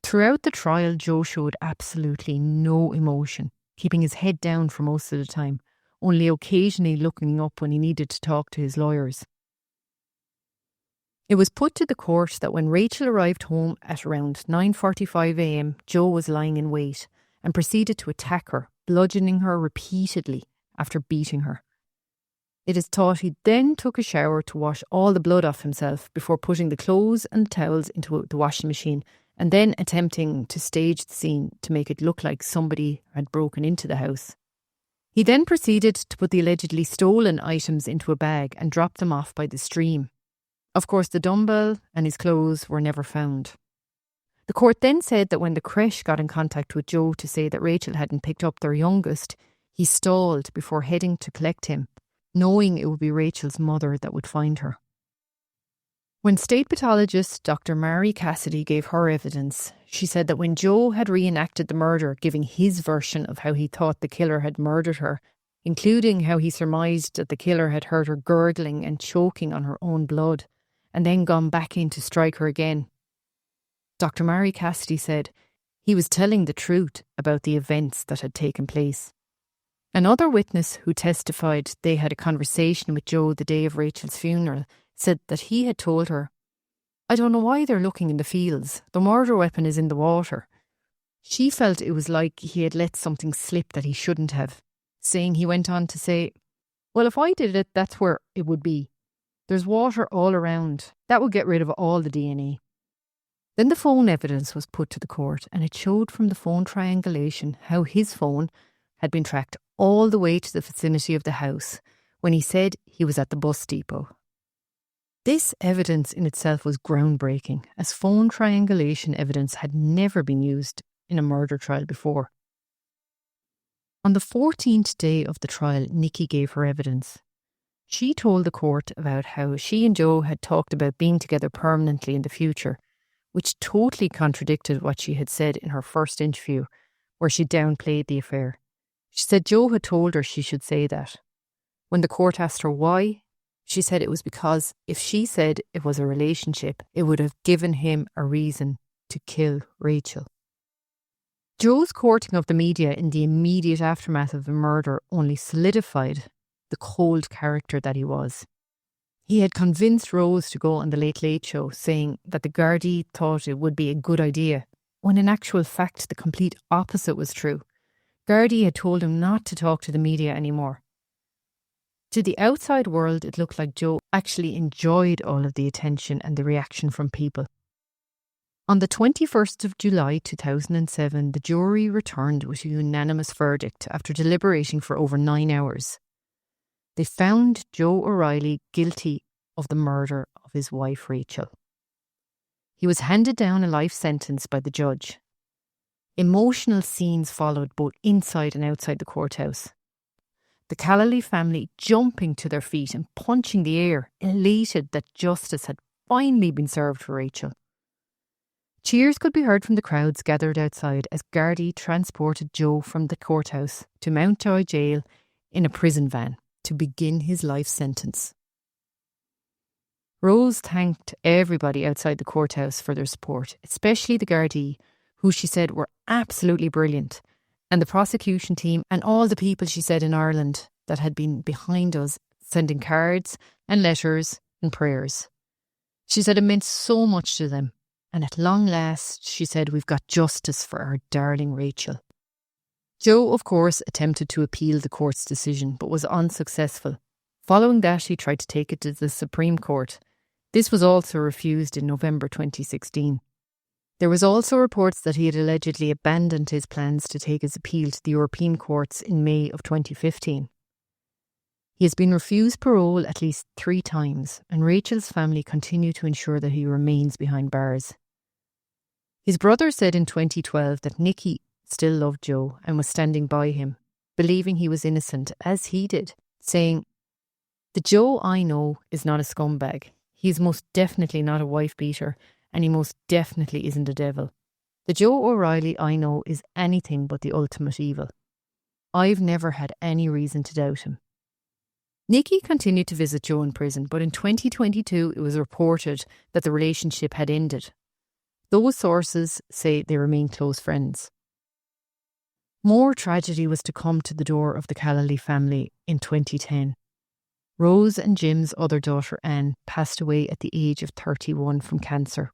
Throughout the trial, Joe showed absolutely no emotion, keeping his head down for most of the time, only occasionally looking up when he needed to talk to his lawyers. It was put to the court that when Rachel arrived home at around 9:45 a.m, Joe was lying in wait and proceeded to attack her, bludgeoning her repeatedly after beating her. It is thought he then took a shower to wash all the blood off himself before putting the clothes and towels into the washing machine and then attempting to stage the scene to make it look like somebody had broken into the house. He then proceeded to put the allegedly stolen items into a bag and drop them off by the stream. Of course, the dumbbell and his clothes were never found. The court then said that when the creche got in contact with Joe to say that Rachel hadn't picked up their youngest, he stalled before heading to collect him, knowing it would be Rachel's mother that would find her. When state pathologist Dr. Mary Cassidy gave her evidence, she said that when Joe had reenacted the murder, giving his version of how he thought the killer had murdered her, including how he surmised that the killer had heard her gurgling and choking on her own blood, and then gone back in to strike her again. Dr. Mary Cassidy said he was telling the truth about the events that had taken place. Another witness who testified they had a conversation with Joe the day of Rachel's funeral said that he had told her, "I don't know why they're looking in the fields. The murder weapon is in the water." She felt it was like he had let something slip that he shouldn't have, saying he went on to say, "Well, if I did it, that's where it would be. There's water all around. That would get rid of all the DNA." Then the phone evidence was put to the court and it showed from the phone triangulation how his phone had been tracked all the way to the vicinity of the house when he said he was at the bus depot. This evidence in itself was groundbreaking, as phone triangulation evidence had never been used in a murder trial before. On the 14th day of the trial, Nikki gave her evidence. She told the court about how she and Joe had talked about being together permanently in the future, which totally contradicted what she had said in her first interview, where she downplayed the affair. She said Joe had told her she should say that. When the court asked her why, she said it was because if she said it was a relationship, it would have given him a reason to kill Rachel. Joe's courting of the media in the immediate aftermath of the murder only solidified the cold character that he was. He had convinced Rose to go on the Late Late Show, saying that the Gardaí thought it would be a good idea, when in actual fact the complete opposite was true. Gardaí had told him not to talk to the media anymore. To the outside world, it looked like Joe actually enjoyed all of the attention and the reaction from people. On the 21st of July 2007, the jury returned with a unanimous verdict after deliberating for over 9 hours. They found Joe O'Reilly guilty of the murder of his wife Rachel. He was handed down a life sentence by the judge. Emotional scenes followed both inside and outside the courthouse. The Callally family jumping to their feet and punching the air, elated that justice had finally been served for Rachel. Cheers could be heard from the crowds gathered outside as Gardaí transported Joe from the courthouse to Mountjoy Jail in a prison van to begin his life sentence. Rose thanked everybody outside the courthouse for their support, especially the Gardaí, who she said were absolutely brilliant, and the prosecution team and all the people, she said, in Ireland that had been behind us, sending cards and letters and prayers. She said it meant so much to them, and at long last, she said, we've got justice for our darling Rachel. Joe, of course, attempted to appeal the court's decision, but was unsuccessful. Following that, he tried to take it to the Supreme Court. This was also refused in November 2016. There was also reports that he had allegedly abandoned his plans to take his appeal to the European courts in May of 2015. He has been refused parole at least 3 times, and Rachel's family continue to ensure that he remains behind bars. His brother said in 2012 that Nikki still loved Joe and was standing by him, believing he was innocent, as he did, saying, "The Joe I know is not a scumbag. He is most definitely not a wife beater, and he most definitely isn't a devil. The Joe O'Reilly I know is anything but the ultimate evil. I've never had any reason to doubt him." Nikki continued to visit Joe in prison, but in 2022 it was reported that the relationship had ended. Those sources say they remain close friends. More tragedy was to come to the door of the Callally family in 2010. Rose and Jim's other daughter Anne passed away at the age of 31 from cancer.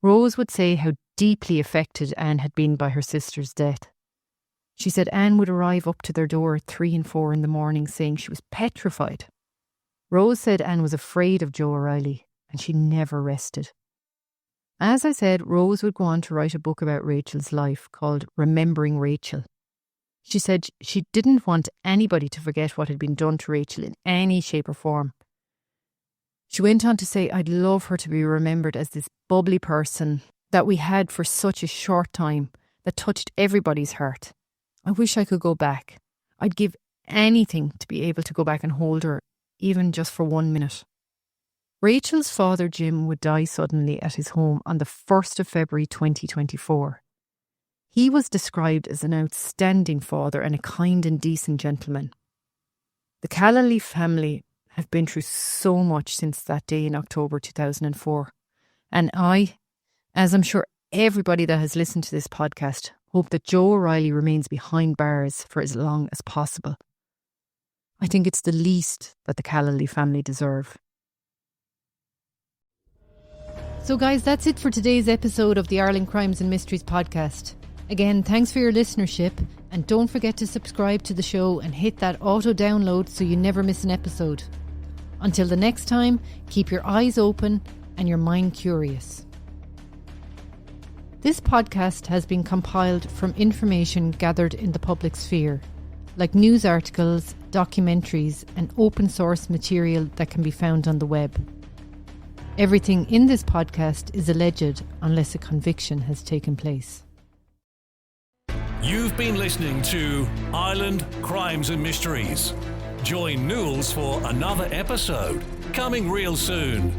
Rose would say how deeply affected Anne had been by her sister's death. She said Anne would arrive up to their door at 3 and 4 in the morning saying she was petrified. Rose said Anne was afraid of Joe O'Reilly and she never rested. As I said, Rose would go on to write a book about Rachel's life called Remembering Rachel. She said she didn't want anybody to forget what had been done to Rachel in any shape or form. She went on to say, "I'd love her to be remembered as this bubbly person that we had for such a short time that touched everybody's heart. I wish I could go back. I'd give anything to be able to go back and hold her, even just for 1 minute." Rachel's father, Jim, would die suddenly at his home on the 1st of February 2024. He was described as an outstanding father and a kind and decent gentleman. The Callally family have been through so much since that day in October 2004. And I, as I'm sure everybody that has listened to this podcast, hope that Joe O'Reilly remains behind bars for as long as possible. I think it's the least that the Callally family deserve. So guys, that's it for today's episode of the Ireland Crimes and Mysteries podcast. Again, thanks for your listenership, and don't forget to subscribe to the show and hit that auto download so you never miss an episode. Until the next time, keep your eyes open and your mind curious. This podcast has been compiled from information gathered in the public sphere like news articles, documentaries, and open source material that can be found on the web. Everything in this podcast is alleged unless a conviction has taken place. You've been listening to Island Crimes and Mysteries. Join Nules for another episode, coming real soon.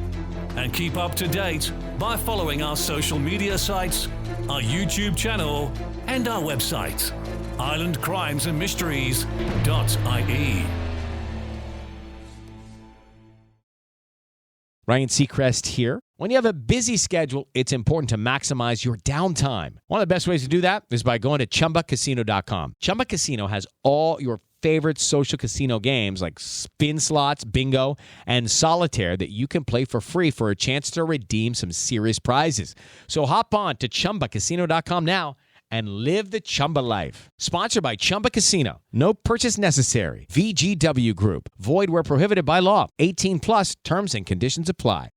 And keep up to date by following our social media sites, our YouTube channel, and our website, islandcrimesandmysteries.ie. Ryan Seacrest here. When you have a busy schedule, it's important to maximize your downtime. One of the best ways to do that is by going to ChumbaCasino.com. Chumba Casino has all your favorite social casino games like spin slots, bingo, and solitaire that you can play for free for a chance to redeem some serious prizes. So hop on to ChumbaCasino.com now and live the Chumba life. Sponsored by Chumba Casino. No purchase necessary. VGW Group. Void where prohibited by law. 18 plus terms and conditions apply.